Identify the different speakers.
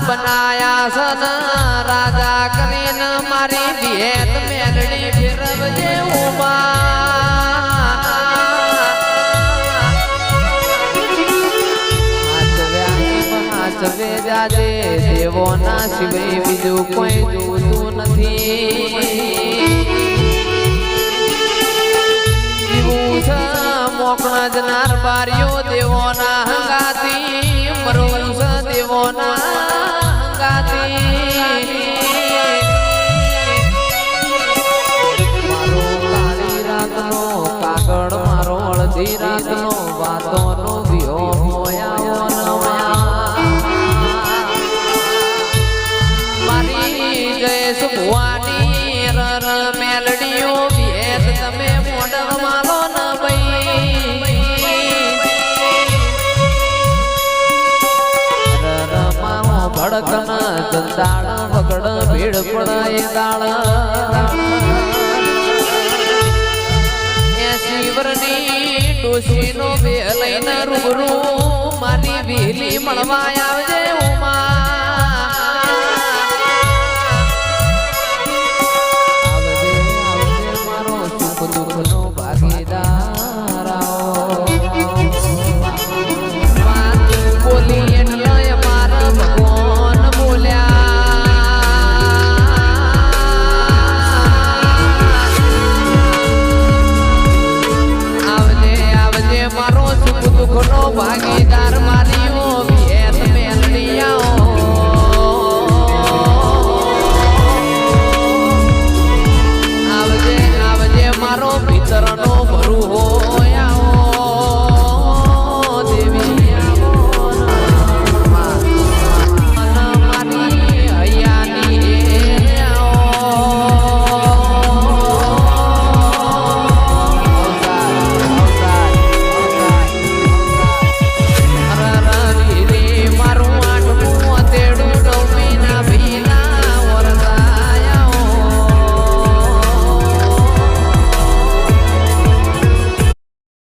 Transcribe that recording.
Speaker 1: બનાયા સન રાજા કરીને મારી ભેટ મેલડી ફેરવજે હાચવે જાજે દેવોના સિવાય બીજું કોઈ જોતું નથી મોકણા જનાર બારીઓ દેવોના હંગાતી મરવું છે દેવોના હંગાતી મારો કાળી રાતનો કાગળ મારો અડધી રાતનો વાતોનો વિયો મોયા મારી જયેશ ભુવાની રર મેલડીઓ ભેદ તમે મોડલ મારો ન ભડકન જંદાળ વગડ ભીડ પડાય દાળ એ શિવરની ડોશીનો બે લઈને રૂબરૂ મારી વેલી મળવાયા